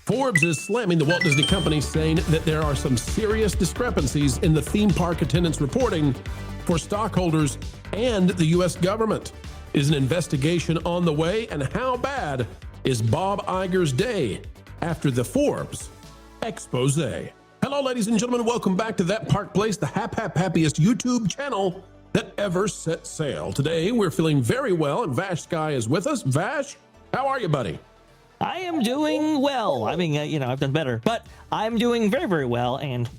Forbes is slamming the Walt Disney Company, saying that there are some serious discrepancies in the theme park attendance reporting for stockholders and the U.S. government. Is an investigation on the way, and how bad is Bob Iger's day after the Forbes expose? Hello, ladies and gentlemen. Welcome back to That Park Place, the happiest YouTube channel that ever set sail. Today, we're feeling very well, and Vash Sky is with us. Vash, how are you, buddy? I am doing well. I mean, I've done better, but I'm doing very, very well. And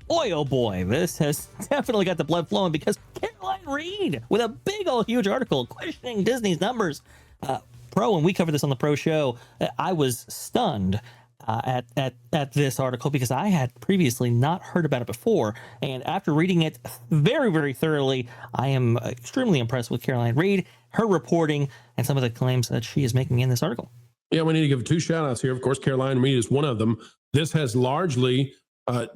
boy, oh boy, this has definitely got the blood flowing because Caroline Reed with a big old huge article questioning Disney's numbers. Pro, when we covered this on the Pro Show, I was stunned at this article because I had previously not heard about it before. And after reading it very, very thoroughly, I am extremely impressed with Caroline Reed, her reporting, and some of the claims that she is making in this article. Yeah, we need to give two shout outs here. Of course, Caroline Reed is one of them. This has largely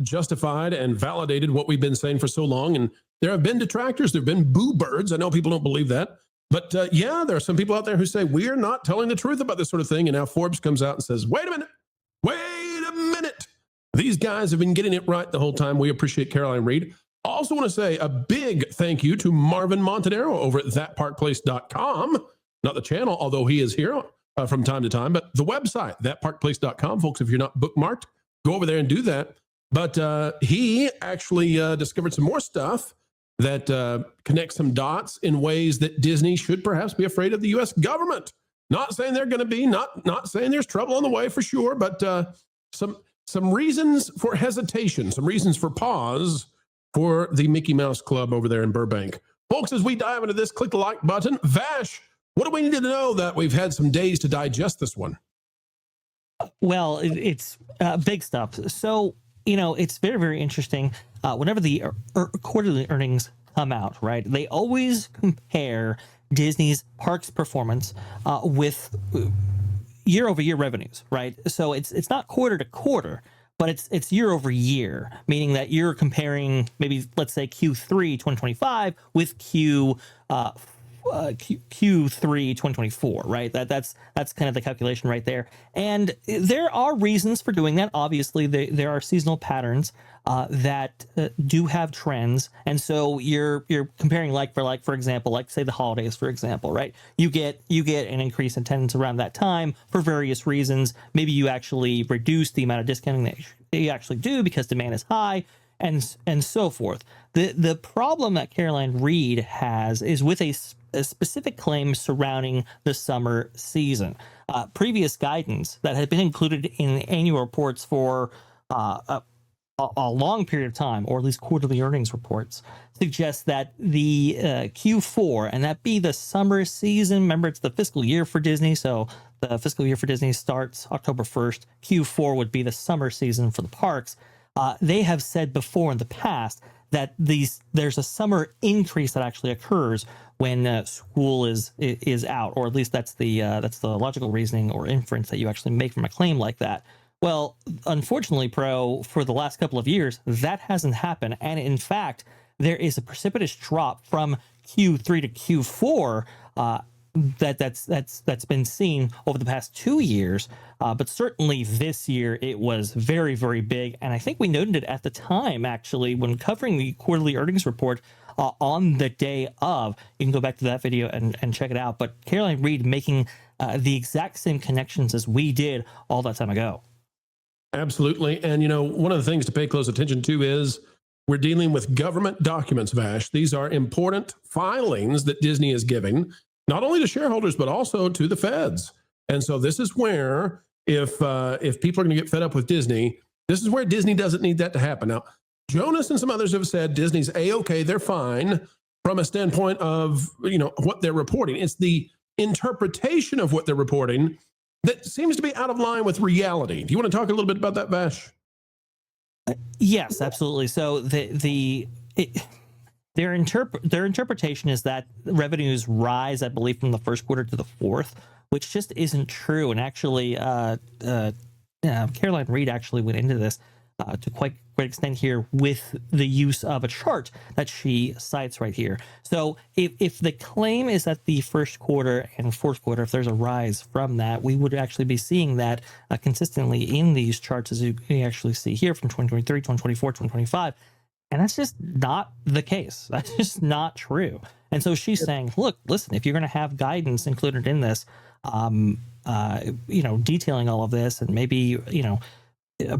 justified and validated what we've been saying for so long. And there have been detractors. There have been boo birds. I know people don't believe that. But yeah, there are some people out there who say we're not telling the truth about this sort of thing. And now Forbes comes out and says, wait a minute. These guys have been getting it right the whole time. We appreciate Caroline Reed. Also want to say a big thank you to Marvin Montanaro over at thatparkplace.com. Not the channel, although he is here from time to time, but the website, thatparkplace.com. Folks, if you're not bookmarked, go over there and do that. But he actually discovered some more stuff that connects some dots in ways that Disney should perhaps be afraid of the U.S. government. Not saying they're going to be, not saying there's trouble on the way for sure, but some reasons for hesitation, some reasons for pause for the Mickey Mouse Club over there in Burbank. Folks, as we dive into this, click the like button. Vash, what do we need to know that we've had some days to digest this one? Well, it's big stuff. So, it's very, very interesting. Whenever the quarterly earnings come out, right, they always compare Disney's parks performance with year-over-year revenues, right? So it's not quarter to quarter, but it's year over year, meaning that you're comparing maybe, let's say, Q3 2025 with Q3 2024, right? That's kind of the calculation right there. And there are reasons for doing that. Obviously, there are seasonal patterns that do have trends. And so you're comparing like for example, like say the holidays, for example, right? You get an increase in attendance around that time for various reasons. Maybe you actually reduce the amount of discounting that you actually do because demand is high, and so forth. The problem that Caroline Reed has is with a specific claim surrounding the summer season. Previous guidance that had been included in the annual reports for a long period of time, or at least quarterly earnings reports, suggests that the Q4, and that be the summer season. Remember, it's the fiscal year for Disney, so the fiscal year for Disney starts October 1st. Q4 would be the summer season for the parks. They have said before in the past that there's a summer increase that actually occurs when school is out, or at least that's the logical reasoning or inference that you actually make from a claim like that. Well, unfortunately, Pro, for the last couple of years, that hasn't happened, and in fact, there is a precipitous drop from Q3 to Q4 that's been seen over the past 2 years, but certainly this year it was very, very big. And I think we noted it at the time, actually, when covering the quarterly earnings report on the day of. You can go back to that video and check it out. But Caroline Reed making the exact same connections as we did all that time ago. Absolutely. And, one of the things to pay close attention to is we're dealing with government documents, Vash. These are important filings that Disney is giving, not only to shareholders, but also to the feds. And so this is where, if people are going to get fed up with Disney, this is where Disney doesn't need that to happen. Now, Jonas and some others have said Disney's A-okay, they're fine from a standpoint of, what they're reporting. It's the interpretation of what they're reporting that seems to be out of line with reality. Do you want to talk a little bit about that, Vash? Yes, absolutely. So their interpretation is that revenues rise, I believe, from the first quarter to the fourth, which just isn't true. And actually, Caroline Reed actually went into this to quite great extent here with the use of a chart that she cites right here. So if the claim is that the first quarter and fourth quarter, if there's a rise from that, we would actually be seeing that consistently in these charts, as you actually see here from 2023, 2024, 2025. And that's just not the case. That's just not true. And so she's saying, look, listen, if you're going to have guidance included in this, detailing all of this and maybe,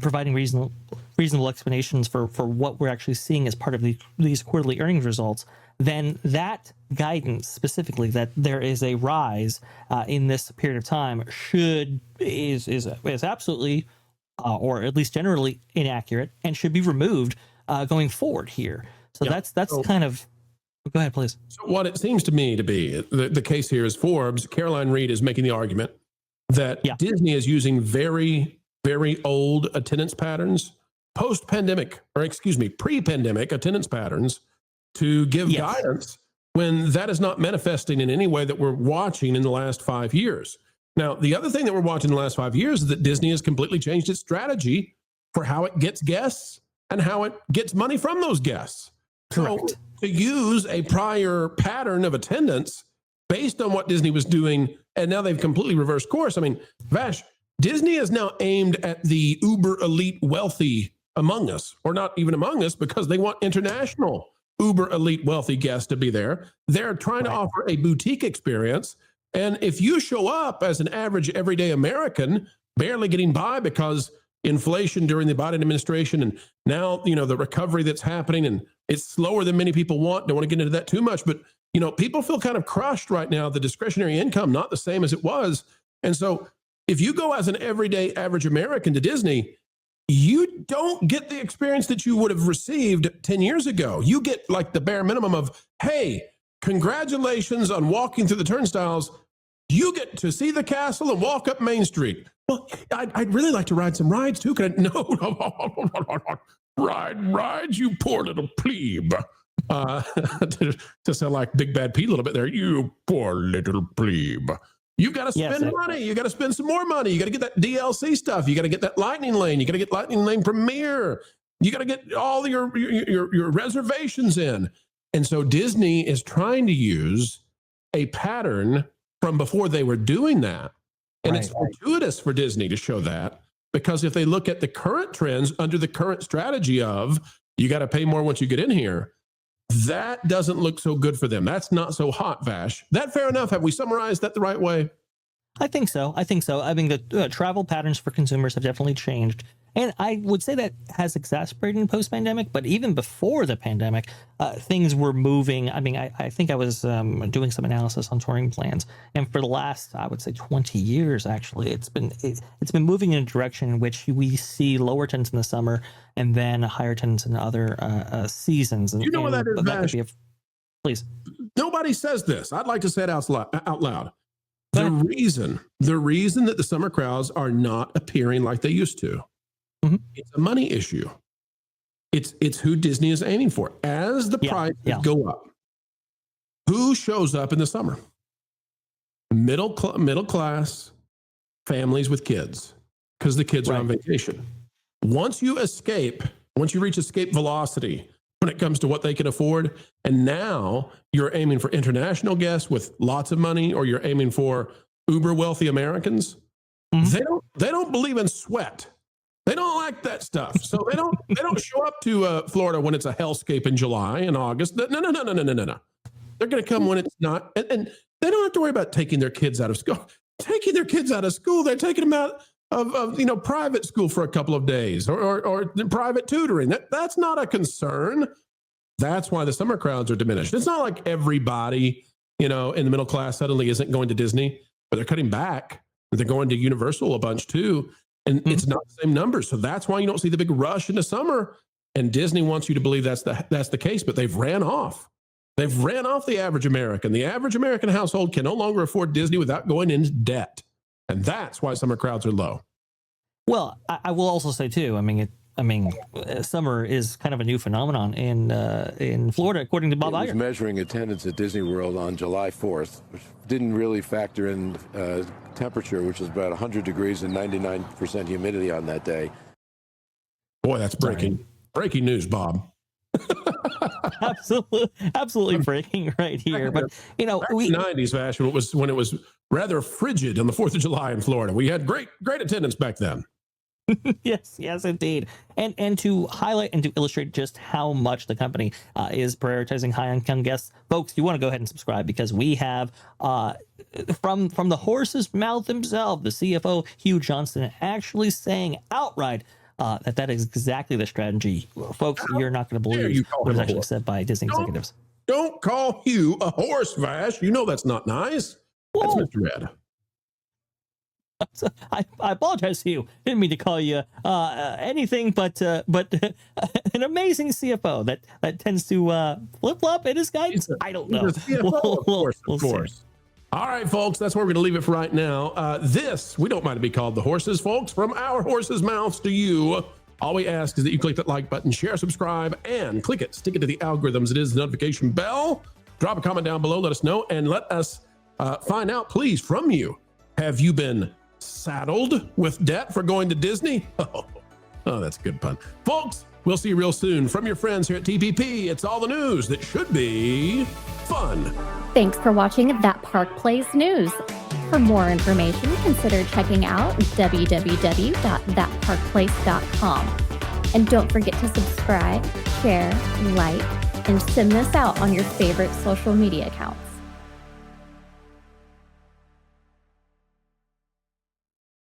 providing reasonable explanations for what we're actually seeing as part of these quarterly earnings results, then that guidance specifically that there is a rise in this period of time is absolutely or at least generally inaccurate and should be removed going forward here. So that's kind of. Go ahead, please. So what it seems to me to be the case here is Forbes, Caroline Reed is making the argument that Disney is using very, very old attendance patterns, pre-pandemic attendance patterns to give guidance when that is not manifesting in any way that we're watching in the last 5 years. Now, the other thing that we're watching in the last 5 years is that Disney has completely changed its strategy for how it gets guests and how it gets money from those guests. Correct. So to use a prior pattern of attendance based on what Disney was doing, and now they've completely reversed course. I mean, Vash, Disney is now aimed at the uber elite wealthy among us, or not even among us, because they want international uber elite wealthy guests to be there. They're trying to offer a boutique experience. And if you show up as an average everyday American, barely getting by because inflation during the Biden administration and now, the recovery that's happening, and it's slower than many people want. Don't want to get into that too much, but people feel kind of crushed right now. The discretionary income, not the same as it was. And so if you go as an everyday average American to Disney, you don't get the experience that you would have received 10 years ago. You get like the bare minimum of, hey, congratulations on walking through the turnstiles. You get to see the castle and walk up Main Street. Well, I'd really like to ride some rides too. Could I? No. Ride, you poor little plebe. To sound like Big Bad Pete a little bit there. You poor little plebe. You got to spend money. You got to spend some more money. You got to get that DLC stuff. You got to get that Lightning Lane. You got to get Lightning Lane Premier. You got to get all your reservations in. And so Disney is trying to use a pattern from before they were doing that. And it's fortuitous for Disney to show that, because if they look at the current trends under the current strategy of you got to pay more once you get in here, that doesn't look so good for them. That's not so hot, Vash. That fair enough? Have we summarized that the right way? I think so. I mean, the travel patterns for consumers have definitely changed. And I would say that has exacerbated in post-pandemic, but even before the pandemic, things were moving. I mean, I think I was doing some analysis on touring plans, and for the last, I would say 20 years, actually, it's been moving in a direction in which we see lower attendance in the summer and then higher attendance in other seasons. And, you know what that is, Vash? Please. Nobody says this. I'd like to say it out loud. The reason that the summer crowds are not appearing like they used to, it's a money issue. It's who Disney is aiming for. As the prices go up, who shows up in the summer? Middle class families with kids, because the kids are on vacation. Once you reach escape velocity when it comes to what they can afford, and now you're aiming for international guests with lots of money, or you're aiming for uber wealthy Americans, they don't believe in sweat. They don't like that stuff. So they don't show up to Florida when it's a hellscape in July and August. No. They're going to come when it's not. And they don't have to worry about taking their kids out of school. They're taking them out of private school for a couple of days or private tutoring. That's not a concern. That's why the summer crowds are diminished. It's not like everybody, in the middle class suddenly isn't going to Disney, but they're cutting back. They're going to Universal a bunch too. And it's not the same numbers. So that's why you don't see the big rush in the summer. And Disney wants you to believe that's the case, but they've ran off. They've ran off the average American. The average American household can no longer afford Disney without going into debt. And that's why summer crowds are low. Well, I will also say too, summer is kind of a new phenomenon in Florida, according to Bob Iger. He was measuring attendance at Disney World on July 4th, which didn't really factor in temperature, which was about 100 degrees and 99% humidity on that day. Boy, that's breaking news, Bob. Absolutely breaking right here. But you know, Back in the 90s fashion when it was rather frigid on the 4th of July in Florida. We had great attendance back then. yes, indeed. And to highlight and to illustrate just how much the company is prioritizing high income guests, folks, you want to go ahead and subscribe, because we have from the horse's mouth himself, the CFO Hugh Johnston, actually saying outright that is exactly the strategy. Folks, you're not going to believe what was actually said by Disney executives. Don't call Hugh a horse, Vash. You know that's not nice. That's Mr. Ed. I apologize to you. Didn't mean to call you anything but an amazing CFO that tends to flip flop in his guidance. I don't know. Of course. All right, folks, that's where we're going to leave it for right now. We don't mind to be called the horses, folks. From our horses' mouths to you, all we ask is that you click that like button, share, subscribe, and stick it to the algorithms. It is the notification bell. Drop a comment down below. Let us know, and let us find out, please, from you. Have you been saddled with debt for going to Disney? Oh, that's a good pun. Folks, we'll see you real soon. From your friends here at TPP, it's all the news that should be fun. Thanks for watching That Park Plays News. For more information, consider checking out www.thatparkplace.com. And don't forget to subscribe, share, like, and send this out on your favorite social media accounts.